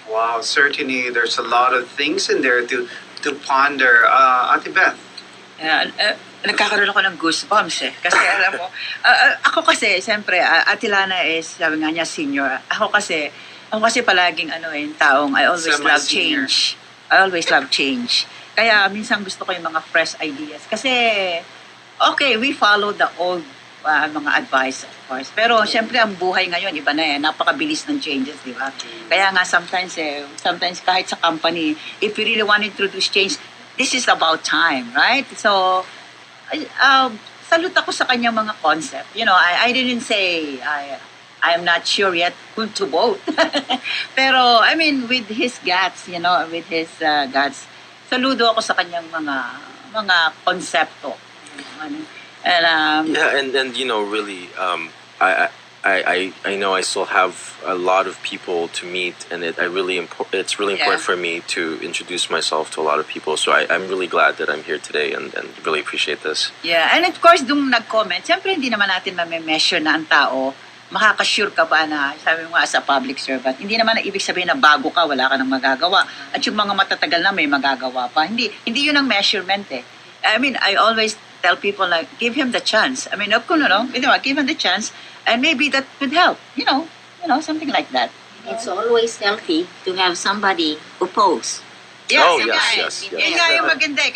Wow, certainly there's a lot of things in there to ponder. Ate Beth. Nagkakaroon ako ng goosebumps eh. Kasi alam mo, ako kasi, siyempre, Atilana is, sabi nga niya, senior. Ako kasi palaging taong, I always love Semi-senior. change. I always love change. Kaya minsan gusto ko yung mga fresh ideas. Kasi, okay, we follow the old mga advice, of course. Pero, siyempre, ang buhay ngayon, iba na eh. Napakabilis ng changes, di ba? Kaya nga, sometimes kahit sa company, if you really want to introduce change, this is about time, right? So, salute ako sa kanyang mga concept. You know, I didn't say I am not sure yet who to vote. Pero, I mean, with his guts, saludo ako sa kanyang mga konsepto. And, Yeah, and really, I know I still have a lot of people to meet, and it's really important for me to introduce myself to a lot of people. So I'm really glad that I'm here today, and really appreciate this. Yeah, and of course, dung nag-comment, siyempre hindi naman natin ma-measure na ang tao, makakasure ka ba na, sabi mo nga, as a public servant, hindi naman na ibig sabihin na bago ka, wala ka nang magagawa. At yung mga matatagal na may magagawa pa. Hindi yun ang measurement eh. I mean, I always tell people like, give him the chance. I mean, give him the chance, and maybe that could help. You know, something like that. It's always healthy to have somebody oppose. Yes, Oh, yun nga yes. eh. Yun nga yung maganda eh.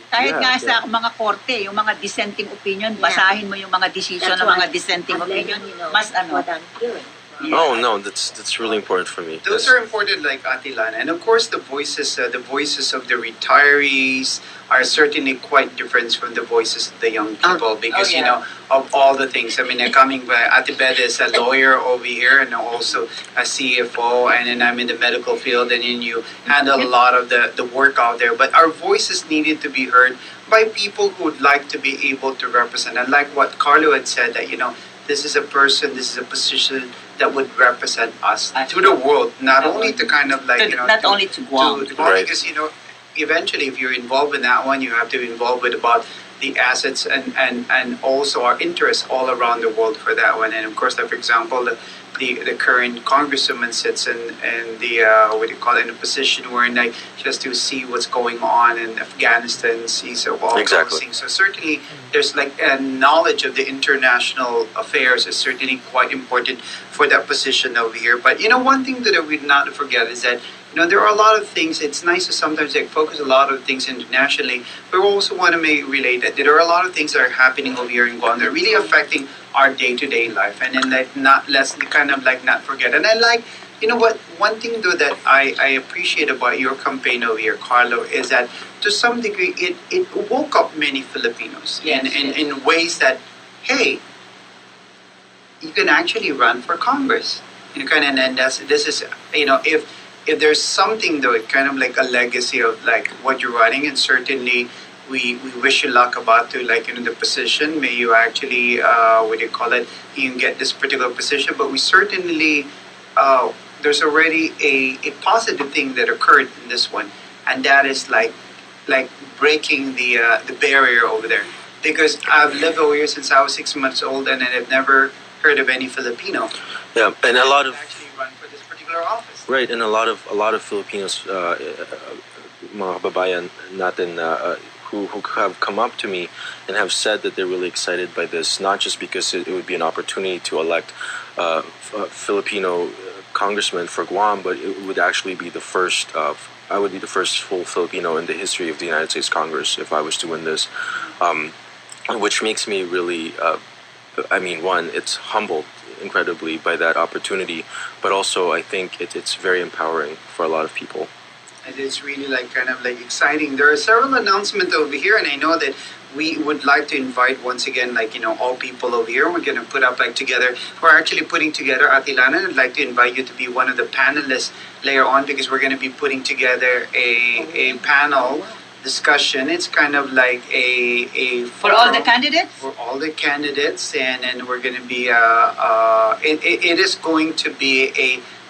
Kahit nga sa mga korte, yung mga dissenting opinion, basahin mo yung mga decision ng mga dissenting opinion. Mas what I'm hearing. Oh no, that's really important for me. Those are important, like Atilana, and of course the voices of the retirees are certainly quite different from the voices of the young people because you know of all the things. I mean, coming by Ate Beth is a lawyer over here and also a CFO, and then I'm in the medical field, and then you handle a lot of the work out there. But our voices needed to be heard by people who would like to be able to represent, and like what Karlo had said, that this is a person, this is a position that would represent us to the world, not only to kind of like, not only to Guam. Right. Because, eventually if you're involved in that one, you have to be involved with about the assets and also our interests all around the world for that one. And of course, like, for example, the current congresswoman sits in the in a position where like just to see what's going on in Afghanistan, see all Exactly. those things. So certainly there's like a knowledge of the international affairs is certainly quite important for that position over here. But one thing that we not forget is that there are a lot of things. It's nice to sometimes focus a lot of things internationally, but we also want to relate that there are a lot of things that are happening over here in Guam that are really affecting our day-to-day life, and then let's kind of not forget. And I like, what, one thing though that I appreciate about your campaign over here, Karlo, is that to some degree it woke up many Filipinos in ways that, hey, you can actually run for Congress. And this is if there's something though, it's kind of like a legacy of like what you're running, and certainly we wish you luck about to the position. May you actually you can get this particular position. But we certainly there's already a positive thing that occurred in this one, and that is like breaking the barrier over there. Because I've lived over here since I was 6 months old, and I've never heard of any Filipino. Yeah, and a lot of actually run for this particular office. right, and a lot of Filipinos, mga kababayan natin, who have come up to me and have said that they're really excited by this, not just because it would be an opportunity to elect a Filipino congressman for Guam, but it would actually be the first I would be the first full Filipino in the history of the United States Congress if I was to win this, which makes me really, one, it's humbled incredibly by that opportunity, but also I think it's very empowering for a lot of people. And it's really exciting. There are several announcements over here, and I know that we would like to invite once again, all people over here. We're going to put up together. We're actually putting together, Atilana, I'd like to invite you to be one of the panelists later on, because we're going to be putting together a panel discussion. It's kind of like a For all the candidates? For all the candidates, and we're going to be it is going to be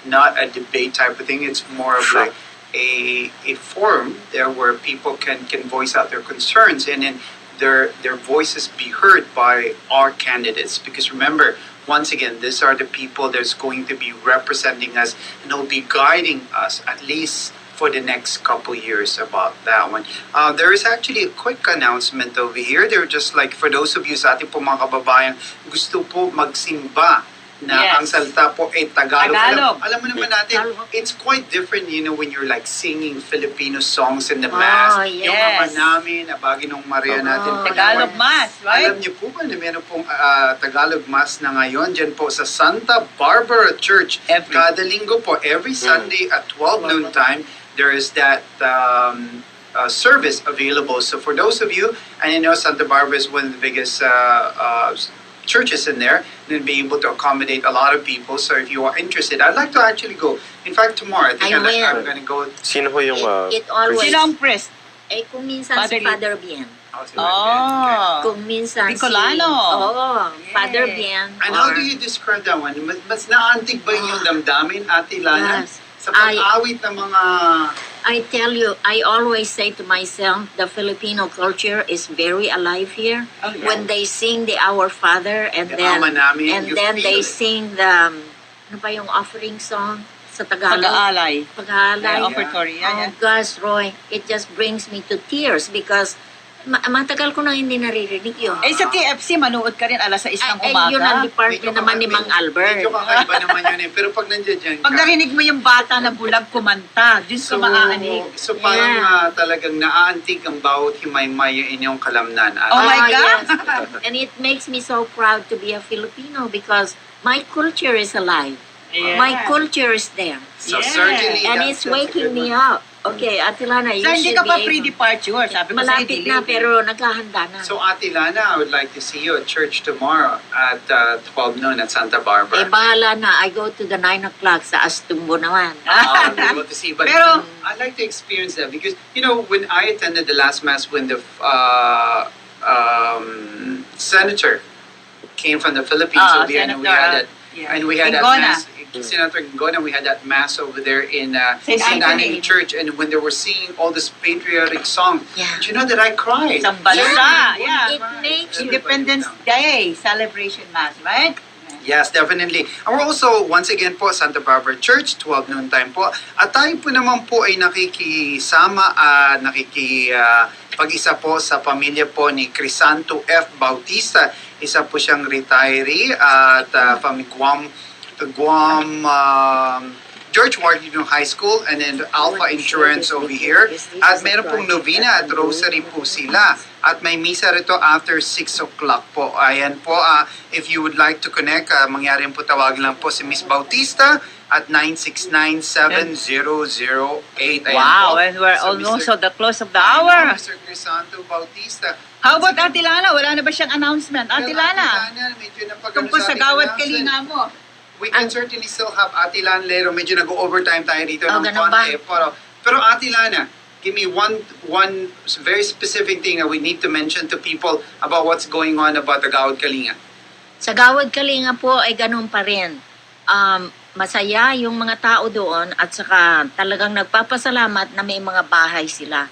not a debate type of thing. It's more of Sure. a forum there where people can voice out their concerns, and then their voices be heard by our candidates. Because remember, once again, these are the people that's going to be representing us and will be guiding us at least for the next couple years about that one. There is actually a quick announcement over here. They're just like, for those of you sa ating po mga kababayan, gusto po magsimba na Yes. ang salita po ay Tagalog. Tagalog. Alam mo naman natin, Tagalog. it's quite different, when you're like singing Filipino songs in the Mass. Oh, Yung yes. ama namin, abagi nung Maria natin. Tagalog Mass, right? Alam niyo po ba na meron pong Tagalog Mass na ngayon dyan po sa Santa Barbara Church. Every- Kada linggo po, every Sunday at 12 noon time, there is that service available. So for those of you, and you know Santa Barbara is one of the biggest churches in there, and be able to accommodate a lot of people. So if you are interested, I'd like to actually go. In fact, tomorrow, I think I will. I'm going to go. Sino ho yung It always, Sino ang priest? kung minsan Father si Father Bien. Oh. Kung minsan Bicolano. si Father Bien. And how do you describe that one? Mas naantig ba yung damdamin, Ate Lana? Yes. Sa pag-awit ng mga... I tell you, I always say to myself, the Filipino culture is very alive here. Oh, yeah. When they sing the Our Father, and The then Ama Namin, and you then feel they it. sing the ano pa yung offering song sa Tagalog? Pag-aalay. Pag-aalay. Offertory. Oh Yan, yan. gosh, Roy, it just brings me to tears because matagal ko na hindi naririnig yun. Eh, sa TFC, manood ka rin alas 6 ng umaga. Yun ang department naman ni Mang Albert. Medyo kakaiba naman yun eh. Pero pag nandiyan dyan Pag narinig mo yung bata na bulag kumanta, Diyos ko maaanig. So parang Yeah. talagang naaantig ang bawat himay-may yung inyong kalamnan. Oh my God! Yes. And it makes me so proud to be a Filipino because my culture is alive. Yeah. My culture is there. So Yeah. certainly, And that's it's a waking good me one. up. Okay, Atilana, you So, hindi should ka pa be able- pre-departure. Sabi ko sa'yo, Malapit na, delay. pero naghahanda na. So Ate Lana, I would like to see you at church tomorrow at 12 noon at Santa Eh, Barbara. bahala na. I go to the 9 o'clock sa Astumbo naman. I'll be able to see. But Pero- I'd like to experience that because, when I attended the last Mass when the senator came from the Philippines over here, and we had that, Yeah. and we had that Gingona. Mass. Senator Gingona, we had that Mass over there in Saint St. Anthony. Anthony Church, and when they were singing all this patriotic song, Yeah. do you know that I cried? Isang bansa. Yeah. It makes you... Independence Day celebration mass, right? Yes, definitely. And we're also, once again po, Santa Barbara Church, 12 noon time po. At tayo po naman po ay nakikisama, pag-isa po sa pamilya po ni Crisanto F. Bautista. Isa po siyang retiree at from Guam George Washington High School and then Alpha Insurance over here. At meron pong novena at rosary po sila. At may misa rito after 6 o'clock po. Ayan po, if you would like to connect, mangyari po tawagin lang po si Miss Bautista at 969-7008. Ayan Wow, po. and we're So, almost Mr. at the close of the hour. Mr. Crisanto Bautista. How about Atilana? Wala na ba siyang announcement? Atilana, Atilana, medyo napagano tungkol sa ating gawad announcement. kalinga mo. We can certainly still have Atilana later. Medyo nag-overtime tayo dito Oh, ng ganun ba? konti. Pero Atilana, give me one very specific thing that we need to mention to people about what's going on about the Gawad Kalinga. Sa Gawad Kalinga po ay ganun pa rin. Masaya yung mga tao doon at saka talagang nagpapasalamat na may mga bahay sila.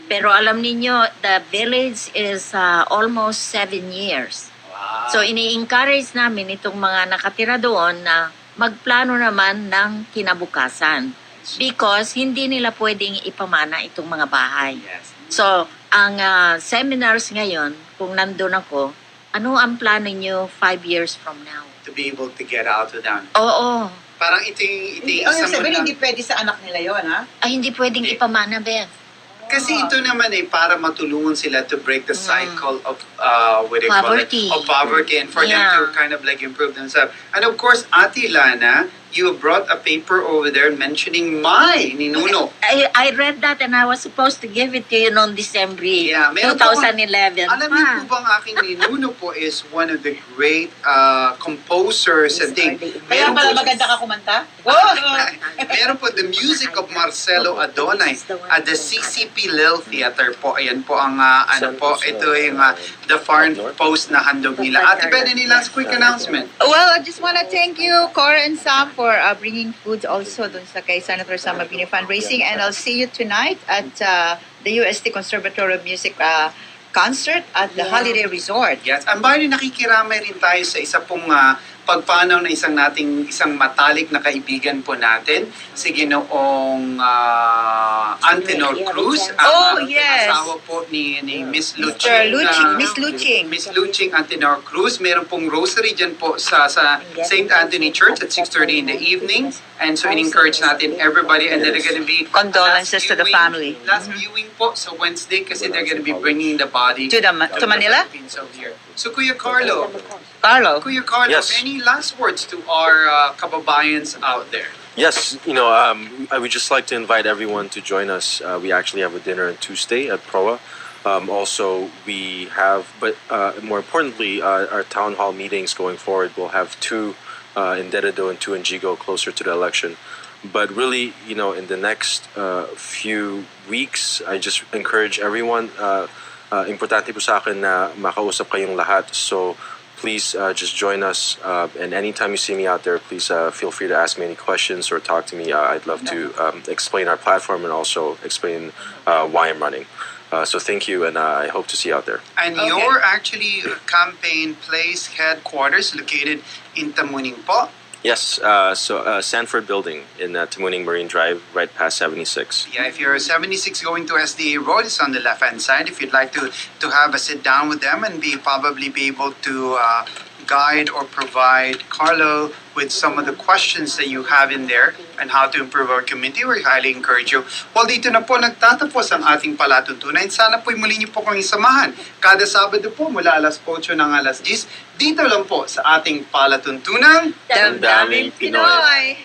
Pero alam ninyo, the village is almost 7 years. So ini-encourage namin itong mga nakatira doon na magplano naman ng kinabukasan because hindi nila pwedeng ipamana itong mga bahay. Yes. So, ang seminars ngayon, kung nandun ako, ano ang plano nyo 5 years from now? To be able to get out of them. Oo. Parang ito yung Ang isang sabihin, hindi pwede sa anak nila yon, ha? Ay, hindi pwedeng ipamana, Beth. Kasi ito naman ay para matulungan sila to break the cycle of what do you call it? Poverty. Of poverty and for them to Yeah. kind of like improve themselves. And of course, Ate Lana, you brought a paper over there mentioning my ninuno. I read that and I was supposed to give it to you noong December Yeah, meron po 2011. Alam niyo po bang aking ninuno po is one of the great composers and thing. Kaya Meron pala po- maganda ka kumanta? Meron po the music of Marcelo Adonay at the CCP Lil Theater po. Ayan po ang ano po. Ito yung the foreign post na handog nila. Ate Ben, any last quick announcement? Well, I just want to thank you, Cora and Sam, for bringing food also dun sa kay Senator Sam Mabini fundraising. And I'll see you tonight at the UST Conservatory of Music concert at the Yeah. Holiday Resort. Yes. Ang bali nakikiramay rin tayo sa isa pong pagpanaw na isang matalik na kaibigan po natin, si Ginoong Antenor Cruz, ang yes. asawa po ni Miss Mr. Luching. Luching, Miss Luching. Miss Luching Antenor Cruz. Meron pong rosary dyan po sa St. Anthony Church at 6:30 in the evening. And so, in-encourage natin everybody. And they're going to be Condolences to the family. Last viewing po sa Wednesday kasi they're going to be bringing the body To Manila? Here. So, Kuya Karlo, Yes. any last words to our kababayans out there? Yes, I would just like to invite everyone to join us. We actually have a dinner on Tuesday at Proa. Also, we have, but more importantly, our town hall meetings going forward. We'll have two in Dededo and two in Jigo closer to the election. But really, in the next few weeks, I just encourage everyone, importante po sa akin na makausap kayong lahat. So please just join us. And anytime you see me out there, please feel free to ask me any questions or talk to me. I'd love to explain our platform and also explain why I'm running. So thank you, and I hope to see you out there. And your actually campaign place headquarters located in Tamuning po. Yes, Sanford Building in Tamuning Marine Drive, right past 76. Yeah, if you're 76 going to SDA Road, it's on the left-hand side. If you'd like to have a sit down with them and probably be able to guide or provide Karlo with some of the questions that you have in there and how to improve our community, we highly encourage you. Well, dito na po nagtatapos ang ating palatuntunan. Sana po'y muli niyo po kami samahan. Kada Sabado po mula alas 8 ng alas 10, dito lang po sa ating palatuntunan. Damdaming Pinoy.